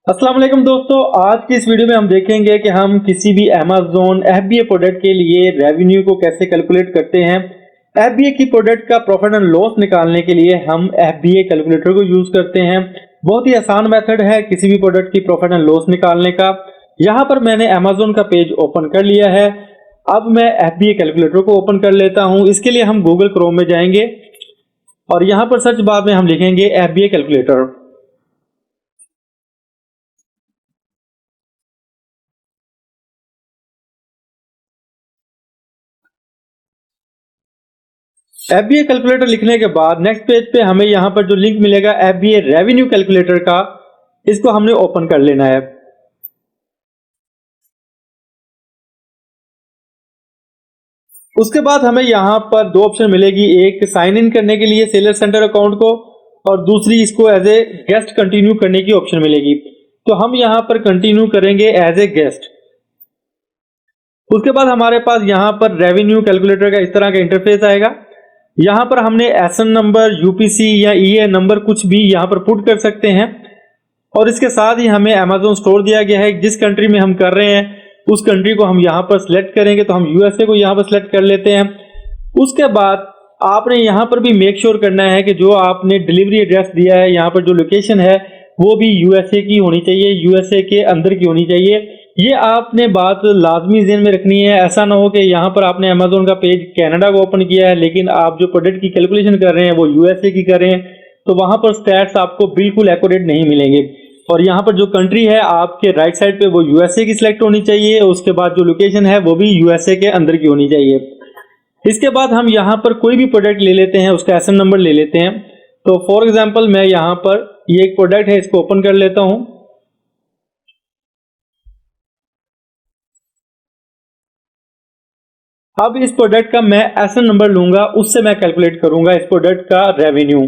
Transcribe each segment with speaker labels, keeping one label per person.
Speaker 1: अस्सलाम वालेकुम दोस्तों, आज की इस वीडियो में हम देखेंगे कि हम किसी भी अमेज़न FBA प्रोडक्ट के लिए रेवेन्यू को कैसे कैलकुलेट करते हैं। FBA की प्रोडक्ट का प्रॉफिट एंड लॉस निकालने के लिए हम FBA कैलकुलेटर को यूज करते हैं। बहुत ही आसान मेथड है किसी भी प्रोडक्ट की प्रॉफिट एंड लॉस निकालने का। यहाँ पर मैंने अमेज़न का पेज ओपन कर लिया है। अब मैं FBA कैलकुलेटर को ओपन कर लेता हूँ। इसके लिए हम गूगल क्रोम में जाएंगे और यहाँ पर सर्च बार में हम लिखेंगे FBA कैलकुलेटर। FBA कैलकुलेटर लिखने के बाद नेक्स्ट पेज पे हमें यहाँ पर जो लिंक मिलेगा FBA रेवेन्यू कैलकुलेटर का, इसको हमने ओपन कर लेना है। उसके बाद हमें यहाँ पर दो ऑप्शन मिलेगी, एक साइन इन करने के लिए सेलर सेंटर अकाउंट को और दूसरी इसको एज ए गेस्ट कंटिन्यू करने की ऑप्शन मिलेगी। तो हम यहाँ पर कंटिन्यू करेंगे एज ए गेस्ट। उसके बाद हमारे पास यहाँ पर रेवेन्यू कैलकुलेटर का इस तरह का इंटरफेस आएगा। यहाँ पर हमने एसएन नंबर, यूपीसी या ईए नंबर कुछ भी यहाँ पर पुट कर सकते हैं और इसके साथ ही हमें अमेज़न स्टोर दिया गया है। जिस कंट्री में हम कर रहे हैं उस कंट्री को हम यहाँ पर सिलेक्ट करेंगे, तो हम यूएसए को यहाँ पर सिलेक्ट कर लेते हैं। उसके बाद आपने यहाँ पर भी मेक श्योर करना है कि जो आपने डिलीवरी एड्रेस दिया है, यहाँ पर जो लोकेशन है वो भी यूएसए की होनी चाहिए, यूएसए के अंदर की होनी चाहिए। ये आपने बात लाजमी ज़हन में रखनी है। ऐसा ना हो कि यहाँ पर आपने अमेज़न का पेज कनाडा को ओपन किया है लेकिन आप जो प्रोडक्ट की कैलकुलेशन कर रहे हैं वो यूएसए की कर रहे हैं, तो वहां पर स्टैट्स आपको बिल्कुल एक्यूरेट नहीं मिलेंगे। और यहाँ पर जो कंट्री है आपके राइट साइड पे वो यूएसए की सिलेक्ट होनी चाहिए, उसके बाद जो लोकेशन है वो भी यूएसए के अंदर की होनी चाहिए। इसके बाद हम यहाँ पर कोई भी प्रोडक्ट ले लेते हैं, उसका एसएन नंबर ले लेते हैं। तो फॉर एग्जांपल मैं यहाँ पर ये एक प्रोडक्ट है, इसको ओपन कर लेता हूँ। अब इस प्रोडक्ट का मैं एसएन नंबर लूंगा, उससे मैं कैलकुलेट करूंगा इस प्रोडक्ट का रेवेन्यू।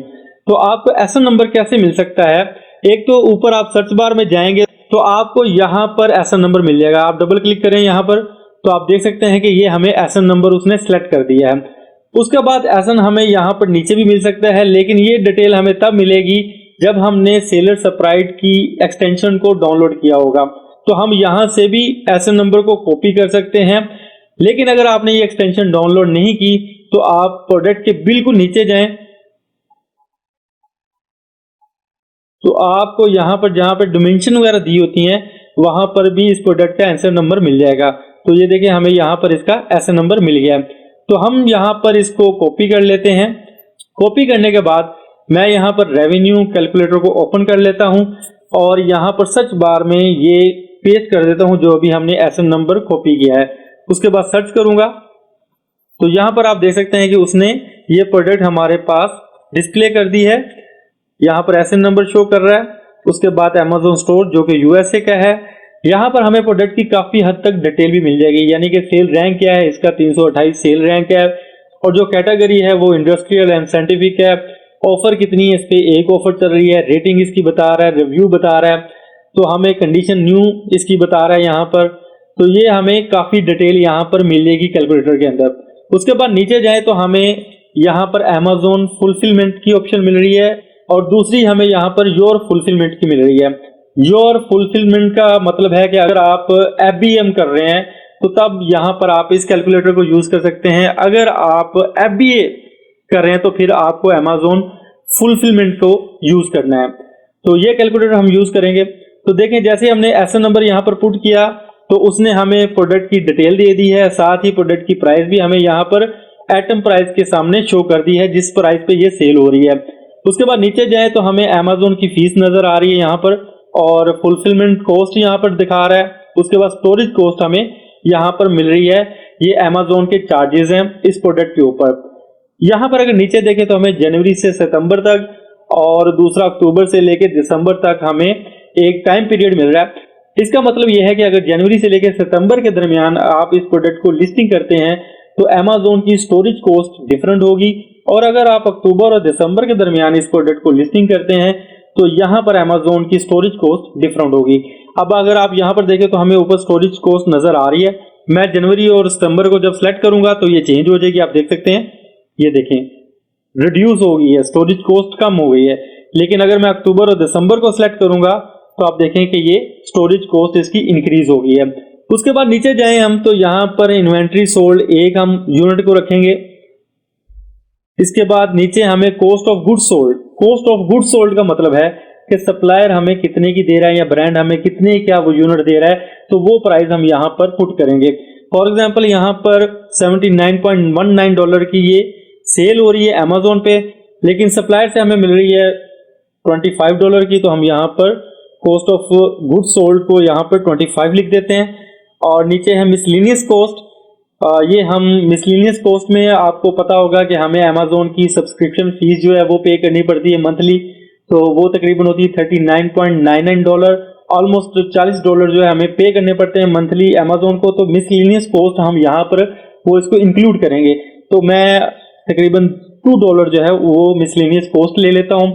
Speaker 1: तो आपको एसएन नंबर कैसे मिल सकता है? एक तो ऊपर आप सर्च बार में जाएंगे तो आपको यहाँ पर एसएन नंबर मिल जाएगा। आप डबल क्लिक करें यहाँ पर तो आप देख सकते हैं कि ये हमें एसएन नंबर उसने सेलेक्ट कर दिया है। उसके बाद एसएन हमें यहाँ पर नीचे भी मिल सकता है, लेकिन ये डिटेल हमें तब मिलेगी जब हमने सेलर सप्राइट की एक्सटेंशन को डाउनलोड किया होगा। तो हम यहाँ से भी एसएन नंबर को कॉपी कर सकते हैं, लेकिन अगर आपने ये एक्सटेंशन डाउनलोड नहीं की तो आप प्रोडक्ट के बिल्कुल नीचे जाएं तो आपको यहाँ पर जहां पर डिमेंशन वगैरह दी होती हैं वहां पर भी इस प्रोडक्ट का एसएन नंबर मिल जाएगा। तो ये देखिए हमें यहाँ पर इसका एसएन नंबर मिल गया। तो हम यहाँ पर इसको कॉपी कर लेते हैं। कॉपी करने के बाद मैं यहाँ पर रेवेन्यू कैलकुलेटर को ओपन कर लेता हूँ और यहाँ पर सर्च बार में ये पेस्ट कर देता हूँ जो अभी हमने एसएन नंबर कॉपी किया है। उसके बाद सर्च करूंगा तो यहाँ पर आप देख सकते हैं कि उसने ये प्रोडक्ट हमारे पास डिस्प्ले कर दी है। यहाँ पर एसएन नंबर शो कर रहा है। उसके बाद अमेज़न स्टोर जो कि यूएसए का है, यहाँ पर हमें प्रोडक्ट की काफी हद तक डिटेल भी मिल जाएगी, यानी कि सेल रैंक क्या है, इसका 328 सेल रैंक है और जो कैटेगरी है वो इंडस्ट्रियल एंड साइंटिफिक है। ऑफर कितनी है, इस पे एक ऑफर चल रही है, रेटिंग इसकी बता रहा है, रिव्यू बता रहा है, तो हमें कंडीशन न्यू इसकी बता रहा है यहाँ पर। तो ये हमें काफी डिटेल यहाँ पर मिलेगी कैलकुलेटर के अंदर। उसके बाद नीचे जाए तो हमें यहाँ पर अमेज़न फुलफिलमेंट की ऑप्शन मिल रही है और दूसरी हमें यहाँ पर योर फुलफिलमेंट की मिल रही है। योर फुलफिलमेंट का मतलब है कि अगर आप FBM कर रहे हैं तो तब यहाँ पर आप इस कैलकुलेटर को यूज कर सकते हैं। अगर आप FBA कर रहे हैं तो फिर आपको अमेज़न फुलफिलमेंट को यूज करना है। तो ये कैलकुलेटर हम यूज करेंगे। तो देखें जैसे हमने एसएन नंबर यहाँ पर पुट किया तो उसने हमें प्रोडक्ट की डिटेल दे दी है, साथ ही प्रोडक्ट की प्राइस भी हमें यहाँ पर एटम प्राइस के सामने शो कर दी है जिस प्राइस पे ये सेल हो रही है। उसके बाद नीचे जाए तो हमें अमेज़न की फीस नजर आ रही है यहाँ पर और फुलफिलमेंट कॉस्ट यहाँ पर दिखा रहा है। उसके बाद स्टोरेज कॉस्ट हमें यहाँ पर मिल रही है। ये अमेज़न के चार्जेस हैं इस प्रोडक्ट के ऊपर। यहाँ पर अगर नीचे देखें तो हमें जनवरी से सितंबर तक और दूसरा अक्टूबर से लेकर दिसंबर तक हमें एक टाइम पीरियड मिल रहा है। इसका मतलब यह है कि अगर जनवरी से लेकर सितंबर के दरमियान आप इस प्रोडक्ट को लिस्टिंग करते हैं तो अमेज़न की स्टोरेज कॉस्ट डिफरेंट होगी, और अगर आप अक्टूबर और दिसंबर के दरमियान इस प्रोडक्ट को लिस्टिंग करते हैं तो यहाँ पर अमेज़न की स्टोरेज कॉस्ट डिफरेंट होगी। अब अगर आप यहाँ पर देखें तो हमें ऊपर स्टोरेज कॉस्ट नजर आ रही है। मैं जनवरी और सितंबर को जब सेलेक्ट करूंगा तो ये चेंज हो जाएगी। आप देख सकते हैं, ये देखें रिड्यूस हो गई है, स्टोरेज कॉस्ट कम हो गई है। लेकिन अगर मैं अक्टूबर और दिसंबर को सिलेक्ट करूंगा तो आप देखें कि ये स्टोरेज कॉस्ट इसकी इंक्रीज हो गई है। उसके बाद नीचे जाएं हम तो यहाँ पर इन्वेंट्री सोल्ड एक हम यूनिट को रखेंगे। इसके बाद नीचे हमें cost of goods sold, cost of goods sold का मतलब है कि सप्लायर हमें कितने की दे रहा है या ब्रांड हमें कितने क्या वो यूनिट दे रहा है, तो वो प्राइस हम यहाँ पर पुट करेंगे। फॉर एग्जांपल यहाँ पर $79.19 की ये सेल हो रही है अमेजोन पे, लेकिन सप्लायर से हमें मिल रही है $25 की, तो हम यहाँ पर कॉस्ट ऑफ गुड्स सोल्ड को यहाँ पर 25 लिख देते हैं। और नीचे है मिसलिनियस कॉस्ट, ये हम मिसलिनियस कॉस्ट में आपको पता होगा कि हमें अमेजोन की सब्सक्रिप्शन फीस जो है वो पे करनी पड़ती है मंथली, तो वो तकरीबन होती है $39.99, ऑलमोस्ट $40 जो है हमें पे करने पड़ते हैं मंथली अमेजोन को। तो मिसलिनियस कॉस्ट हम यहाँ पर वो इसको इंक्लूड करेंगे, तो मैं तकरीबन $2 जो है वो मिसलिनियस कॉस्ट ले लेता हूँ।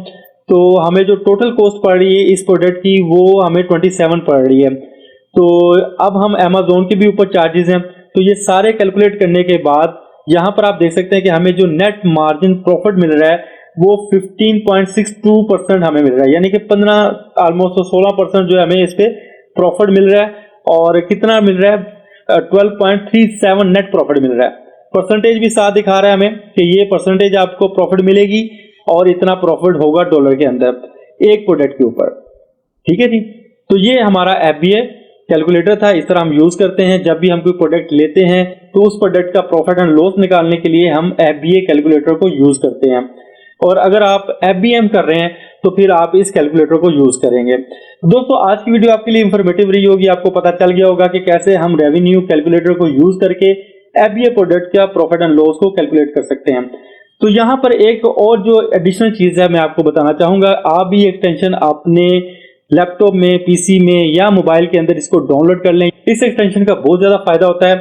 Speaker 1: तो हमें जो टोटल कॉस्ट पड़ रही है इस प्रोडक्ट की वो हमें 27 पड़ रही है। तो अब हम अमेजोन के भी ऊपर चार्जेस हैं, तो ये सारे कैलकुलेट करने के बाद यहाँ पर आप देख सकते हैं कि हमें जो नेट मार्जिन प्रॉफिट मिल रहा है वो 15.62% हमें मिल रहा है, यानी कि 15 ऑलमोस्ट 16% जो है हमें इस पे प्रॉफिट मिल रहा है। और कितना मिल रहा है 12.37 नेट प्रॉफिट मिल रहा है। परसेंटेज भी साथ दिखा रहा है हमें कि ये परसेंटेज आपको प्रॉफिट मिलेगी और इतना प्रॉफिट होगा डॉलर के अंदर एक प्रोडक्ट के ऊपर। ठीक है जी, तो ये हमारा FBA कैलकुलेटर था। इस तरह हम यूज करते हैं जब भी हम कोई प्रोडक्ट लेते हैं तो उस प्रोडक्ट का प्रॉफिट एंड लॉस निकालने के लिए हम FBA कैलकुलेटर को यूज करते हैं। और अगर आप FBM कर रहे हैं तो फिर आप इस कैलकुलेटर को यूज करेंगे। दोस्तों आज की वीडियो आपके लिए इंफॉर्मेटिव रही होगी, आपको पता चल गया होगा कि कैसे हम रेवेन्यू कैलकुलेटर को यूज करके FBA प्रोडक्ट का प्रॉफिट एंड लॉस को कैलकुलेट कर सकते हैं। तो यहाँ पर एक और जो एडिशनल चीज है मैं आपको बताना चाहूंगा, आप भी एक्सटेंशन अपने लैपटॉप में, पीसी में या मोबाइल के अंदर इसको डाउनलोड कर लें। इस एक्सटेंशन का बहुत ज्यादा फायदा होता है।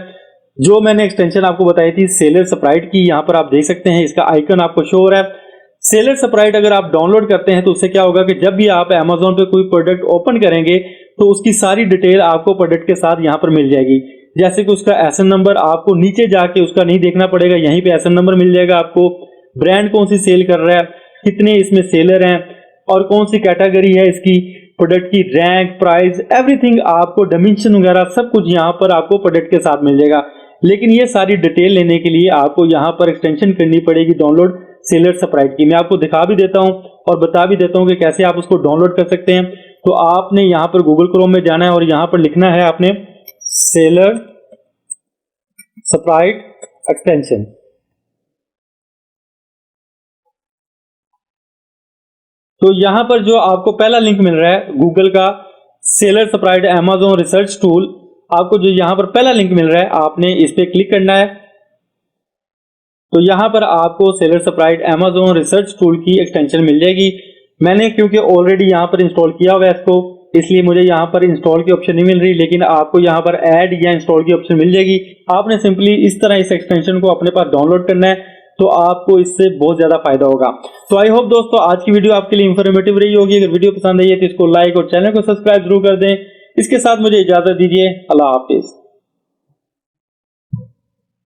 Speaker 1: जो मैंने एक्सटेंशन आपको बताई थी सेलर स्प्राइट की, यहाँ पर आप देख सकते हैं इसका आइकन आपको शो हो रहा है। सेलर स्प्राइट अगर आप डाउनलोड करते हैं तो उससे क्या होगा कि जब भी आप अमेजोन पे कोई प्रोडक्ट ओपन करेंगे तो उसकी सारी डिटेल आपको प्रोडक्ट के साथ यहाँ पर मिल जाएगी। जैसे कि उसका एसएन नंबर आपको नीचे जाके उसका नहीं देखना पड़ेगा, यहीं पे एसएन नंबर मिल जाएगा आपको, ब्रांड कौन सी सेल कर रहा है, कितने इसमें सेलर हैं और कौन सी कैटेगरी है इसकी, प्रोडक्ट की रैंक, प्राइस, एवरीथिंग आपको डायमेंशन वगैरह सब कुछ यहाँ पर आपको प्रोडक्ट के साथ मिल जाएगा। लेकिन ये सारी डिटेल लेने के लिए आपको यहाँ पर एक्सटेंशन करनी पड़ेगी डाउनलोड सेलर स्प्राइट की। मैं आपको दिखा भी देता हूँ और बता भी देता हूँ कि कैसे आप उसको डाउनलोड कर सकते हैं। तो आपने यहाँ पर गूगल क्रोम में जाना है और यहाँ पर लिखना है आपने सेलर स्प्राइट एक्सटेंशन। तो यहां पर जो आपको पहला लिंक मिल रहा है गूगल का seller Sprite Amazon research tool, आपको जो यहां पर पहला लिंक मिल रहा है आपने इस पे क्लिक करना है। तो यहां पर आपको seller Sprite Amazon research tool की एक्सटेंशन मिल जाएगी। मैंने क्योंकि ऑलरेडी यहां पर इंस्टॉल किया हुआ है इसको, इसलिए मुझे यहां पर इंस्टॉल की ऑप्शन नहीं मिल रही, लेकिन आपको यहां पर ऐड या इंस्टॉल की ऑप्शन मिल जाएगी। आपने सिंपली इस तरह इस एक्सटेंशन को अपने पास डाउनलोड करना है, तो आपको इससे बहुत ज्यादा फायदा होगा। तो आई होप दोस्तों आज की वीडियो आपके लिए इंफॉर्मेटिव रही होगी। अगर वीडियो पसंद आई है तो इसको लाइक और चैनल को सब्सक्राइब जरूर कर दें। इसके साथ मुझे इजाजत दीजिए, अल्लाह हाफिज।